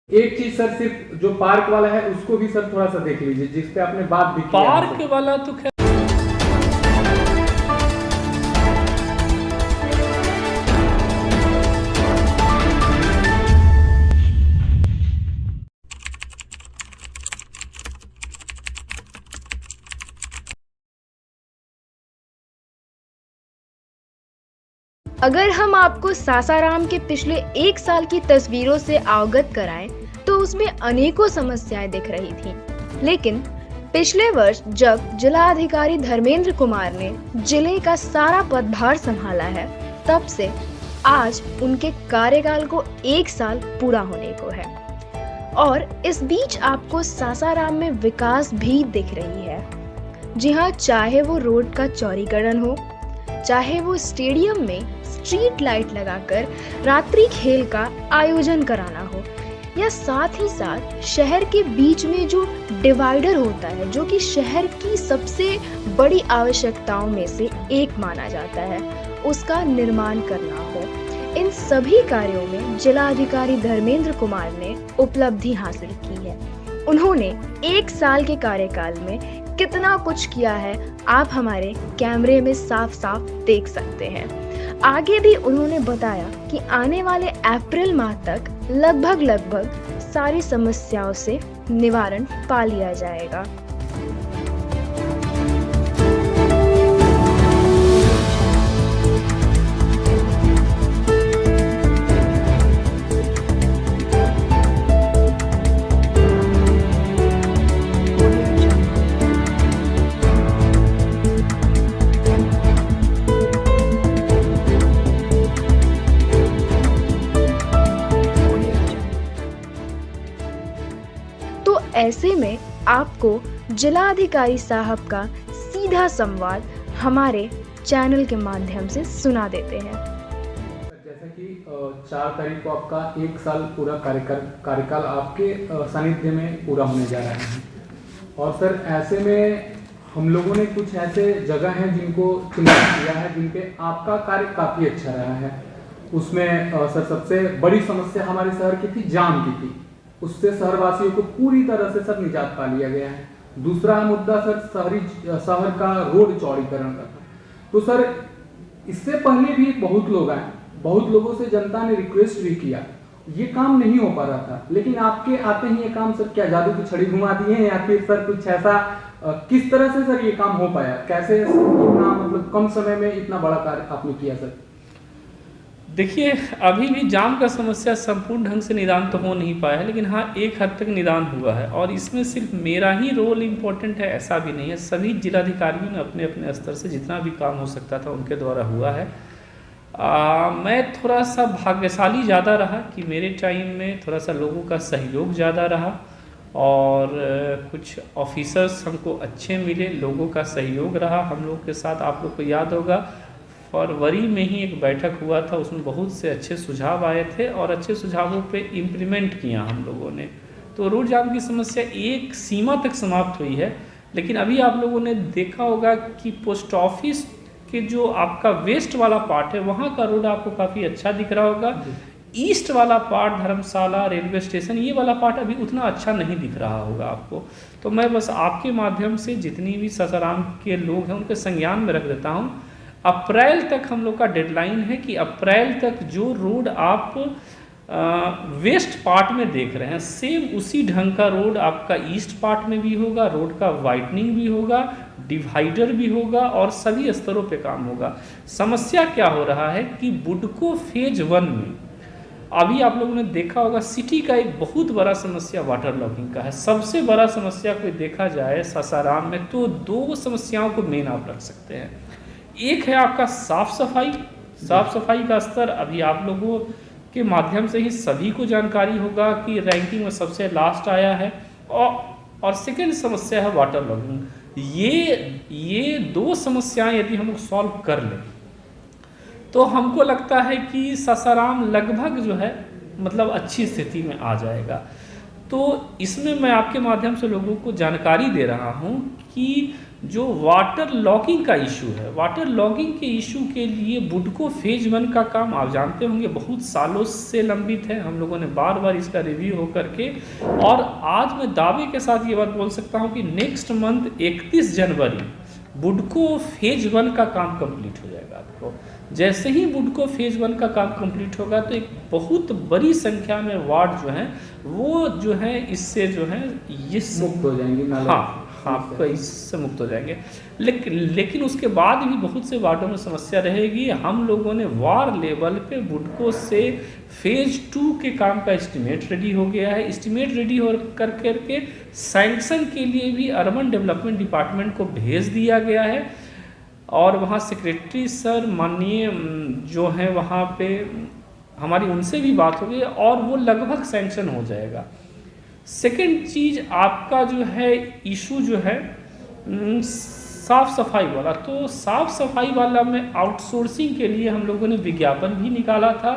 एक चीज सर, सिर्फ जो पार्क वाला है उसको भी सर थोड़ा सा देख लीजिए, जिस पे आपने बात भी किया है पार्क सर। वाला तो खैर अगर हम आपको सासाराम के पिछले 1 साल की तस्वीरों से अवगत कराएं, तो उसमें अनेकों समस्याएं दिख रही थीं। लेकिन पिछले वर्ष जब जिलाधिकारी धर्मेंद्र कुमार ने जिले का सारा पदभार संभाला है, तब से आज उनके कार्यकाल को 1 साल पूरा होने को है। और इस बीच आपको सासाराम में विकास भी दिख रही है। जी हाँ, चाहे वो रोड का चौड़ीकरण हो, चाहे वो स्टेडियम में स्ट्रीट लाइट लगाकर रात्रि खेल का आयोजन कराना हो, या साथ ही साथ शहर के बीच में जो डिवाइडर होता है, जो कि शहर की सबसे बड़ी आवश्यकताओं में से एक माना जाता है, उसका निर्माण करना हो। इन सभी कार्यों में जिलाधिकारी धर्मेंद्र कुमार ने उपलब्धि हासिल की है। उन्होंने 1 साल के कार्यकाल में कितना कुछ किया है, आप हमारे कैमरे में साफ साफ देख सकते हैं। आगे भी उन्होंने बताया कि आने वाले अप्रैल माह तक लगभग सारी समस्याओं से निवारण पा लिया जाएगा। तो ऐसे में आपको जिलाधिकारी साहब का सीधा संवाद हमारे चैनल के माध्यम से सुना देते हैं। जैसा कि 4 तारीख को आपका 1 साल पूरा कार्यकाल आपके सानिध्य में पूरा होने जा रहा है। और सर ऐसे में हम लोगों ने कुछ ऐसे जगह हैं जिनको चुनाव किया है, जिनपे आपका कार्य काफ़ी अच्छा रहा है। उसमें सर सबसे बड़ी समस्या हमारे शहर की थी, जाम की थी। उससे शहरवासियों को पूरी तरह से सर निजात पा लिया गया है। दूसरा मुद्दा सर शहर का रोड चौड़ीकरण का था। तो सर इससे पहले भी बहुत लोग आए, बहुत लोगों से जनता ने रिक्वेस्ट भी किया, ये काम नहीं हो पा रहा था। लेकिन आपके आते ही ये काम सर क्या जादू की छड़ी घुमा दिए हैं, या फिर सर कुछ ऐसा किस तरह से सर ये काम हो पाया, कैसे इतना मतलब कम समय में इतना बड़ा कार्य आपने किया सर? देखिए, अभी भी जाम का समस्या संपूर्ण ढंग से निदान तो हो नहीं पाया है, लेकिन हाँ एक हद तक निदान हुआ है। और इसमें सिर्फ मेरा ही रोल इम्पोर्टेंट है ऐसा भी नहीं है। सभी जिलाधिकारियों ने अपने अपने स्तर से जितना भी काम हो सकता था उनके द्वारा हुआ है। मैं थोड़ा सा भाग्यशाली ज़्यादा रहा कि मेरे टाइम में थोड़ा सा लोगों का सहयोग ज़्यादा रहा, और कुछ ऑफिसर्स हमको अच्छे मिले, लोगों का सहयोग रहा हम लोग के साथ। आप लोग को याद होगा फरवरी में ही एक बैठक हुआ था, उसमें बहुत से अच्छे सुझाव आए थे और अच्छे सुझावों पे इम्प्लीमेंट किया हम लोगों ने। तो रोड जाम की समस्या एक सीमा तक समाप्त हुई है। लेकिन अभी आप लोगों ने देखा होगा कि पोस्ट ऑफिस के जो आपका वेस्ट वाला पार्ट है, वहाँ का रोड आपको काफ़ी अच्छा दिख रहा होगा। ईस्ट वाला पार्ट, धर्मशाला, रेलवे स्टेशन, ये वाला पार्ट अभी उतना अच्छा नहीं दिख रहा होगा आपको। तो मैं बस आपके माध्यम से जितनी भी सासाराम के लोग हैं उनके संज्ञान में रख देता हूँ। अप्रैल तक हम लोग का डेडलाइन है कि अप्रैल तक जो रोड आप वेस्ट पार्ट में देख रहे हैं, सेम उसी ढंग का रोड आपका ईस्ट पार्ट में भी होगा। रोड का वाइटनिंग भी होगा, डिवाइडर भी होगा, और सभी स्तरों पे काम होगा। समस्या क्या हो रहा है कि बुडको फेज 1 में अभी आप लोगों ने देखा होगा, सिटी का एक बहुत बड़ा समस्या वाटर लॉगिंग का है। सबसे बड़ा समस्या कोई देखा जाए सासाराम में तो 2 समस्याओं को मेन आप रख सकते हैं। एक है आपका साफ सफाई का स्तर। अभी आप लोगों के माध्यम से ही सभी को जानकारी होगा कि रैंकिंग में सबसे लास्ट आया है। और सेकेंड समस्या है वाटर लॉगिंग। ये 2 समस्याएं यदि हम लोग सॉल्व कर लें तो हमको लगता है कि सासाराम लगभग जो है मतलब अच्छी स्थिति में आ जाएगा। तो इसमें मैं आपके माध्यम से लोगों को जानकारी दे रहा हूँ कि जो वाटर लॉगिंग का इशू है, वाटर लॉगिंग के इशू के लिए बुडको फेज 1 का काम आप जानते होंगे बहुत सालों से लंबित है। हम लोगों ने बार बार इसका रिव्यू हो करके, और आज मैं दावे के साथ ये बात बोल सकता हूँ कि नेक्स्ट मंथ 31 जनवरी बुडको फेज 1 का काम कंप्लीट हो जाएगा। आपको जैसे ही बुडको फेज 1 का काम कंप्लीट होगा तो एक बहुत बड़ी संख्या में वार्ड जो हैं वो जो है इससे जो है ये मुक्त हो जाएंगे। हाँ, आपको इससे मुक्त हो जाएंगे। लेकिन उसके बाद भी बहुत से वार्डों में समस्या रहेगी। हम लोगों ने वार्ड लेवल पे बुडको से फेज 2 के काम का एस्टीमेट रेडी हो गया है। एस्टीमेट रेडी हो करके सैंक्शन के लिए भी अर्बन डेवलपमेंट डिपार्टमेंट को भेज दिया गया है, और वहाँ सेक्रेटरी सर माननीय जो है वहाँ पे हमारी उनसे भी बात हो गई और वो लगभग सैंक्शन हो जाएगा। सेकंड चीज़ आपका जो है इशू जो है साफ़ सफाई वाला, तो साफ़ सफाई वाला में आउटसोर्सिंग के लिए हम लोगों ने विज्ञापन भी निकाला था,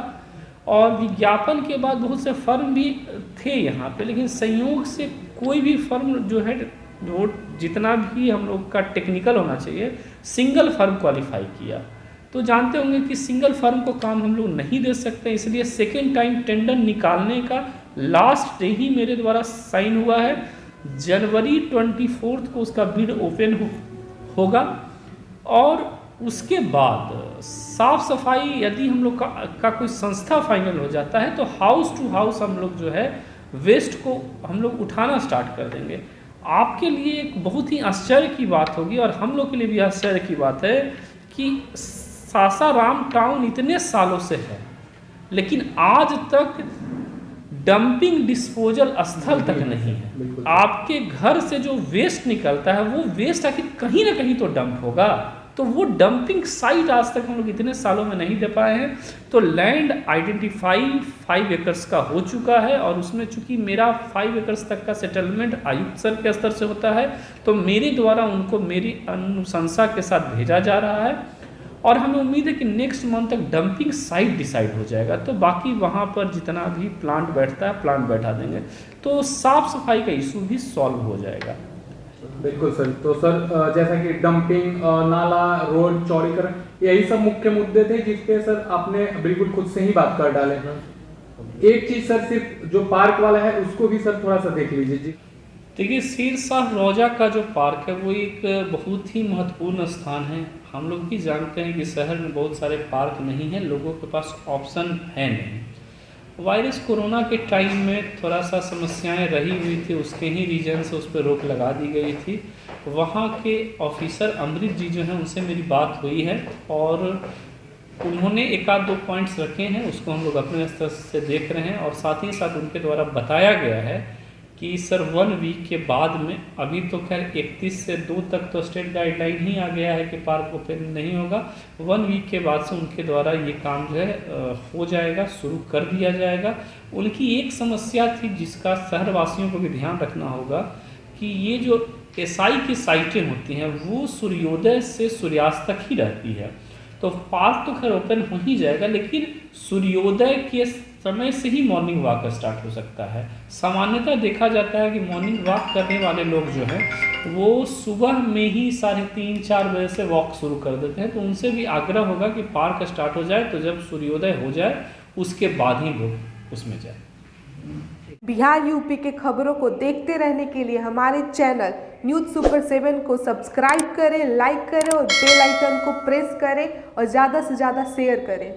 और विज्ञापन के बाद बहुत से फर्म भी थे यहाँ पे, लेकिन संयोग से कोई भी फर्म जो है वो जितना भी हम लोग का टेक्निकल होना चाहिए सिंगल फर्म क्वालिफाई किया। तो जानते होंगे कि सिंगल फर्म को काम हम लोग नहीं दे सकते, इसलिए सेकेंड टाइम टेंडर निकालने का लास्ट डे ही मेरे द्वारा साइन हुआ है। जनवरी 24 को उसका बिड ओपन होगा, और उसके बाद साफ़ सफाई यदि हम लोग का कोई संस्था फाइनल हो जाता है तो हाउस टू हाउस हम लोग जो है वेस्ट को हम लोग उठाना स्टार्ट कर देंगे। आपके लिए एक बहुत ही आश्चर्य की बात होगी, और हम लोग के लिए भी आश्चर्य की बात है कि सासाराम टाउन इतने सालों से है लेकिन आज तक डंपिंग डिस्पोजल स्थल तक नहीं है। आपके घर से जो वेस्ट निकलता है वो वेस्ट आखिर कहीं ना कहीं तो डंप होगा, तो वो डंपिंग साइट आज तक हम लोग इतने सालों में नहीं दे पाए हैं। तो लैंड आइडेंटिफाई 5 एकर्स का हो चुका है, और उसमें चूंकि मेरा 5 एकर्स तक का सेटलमेंट आयुक्त सर के स्तर से होता है तो मेरे द्वारा उनको मेरी अनुशंसा के साथ भेजा जा रहा है, और हमें उम्मीद है कि नेक्स्ट मंथ तक डंपिंग साइट डिसाइड हो जाएगा। तो बाकी वहाँ पर जितना भी प्लांट बैठता है प्लांट बैठा देंगे, तो साफ़ सफाई का इशू भी सॉल्व हो जाएगा। बिल्कुल सर। तो सर जैसा कि डंपिंग, नाला, रोड चौड़ीकरण, यही सब मुख्य मुद्दे थे जिसपे सर आपने बिल्कुल खुद से ही बात कर डाले। एक चीज सर सिर्फ जो पार्क वाला है उसको भी सर थोड़ा सा देख लीजिए जी। देखिए, शेरशाह रौजा का जो पार्क है वो एक बहुत ही महत्वपूर्ण स्थान है। हम लोग भी जानते हैं कि शहर में बहुत सारे पार्क नहीं हैं, लोगों के पास ऑप्शन है नहीं। वायरस कोरोना के टाइम में थोड़ा सा समस्याएं रही हुई थी, उसके ही रीजन से उस पर रोक लगा दी गई थी। वहाँ के ऑफिसर अमृत जी जो हैं उनसे मेरी बात हुई है, और उन्होंने 1-2 पॉइंट्स रखे हैं, उसको हम लोग अपने स्तर से देख रहे हैं। और साथ ही साथ उनके द्वारा बताया गया है कि सर 1 वीक के बाद में, अभी तो खैर 31 से 2 तक तो स्टेट गाइडलाइन ही आ गया है कि पार्क ओपन नहीं होगा। 1 वीक के बाद से उनके द्वारा ये काम जो है हो जाएगा, शुरू कर दिया जाएगा। उनकी एक समस्या थी जिसका शहरवासियों को भी ध्यान रखना होगा कि ये जो एसआई की साइटें होती हैं वो सूर्योदय से सूर्यास्त तक ही रहती है। तो पार्क तो खैर ओपन हो ही जाएगा, लेकिन सूर्योदय के समय से ही मॉर्निंग वॉक स्टार्ट हो सकता है। सामान्यतः देखा जाता है कि मॉर्निंग वॉक करने वाले लोग जो हैं वो सुबह में ही 3:30-4 बजे से वॉक शुरू कर देते हैं। तो उनसे भी आग्रह होगा कि पार्क स्टार्ट हो जाए, तो जब सूर्योदय हो जाए उसके बाद ही लोग उसमें जाए। बिहार यूपी के खबरों को देखते रहने के लिए हमारे चैनल न्यूज़ सुपर 7 को सब्सक्राइब करें, लाइक करें और बेल आइकन को प्रेस करें और ज़्यादा से ज़्यादा शेयर करें।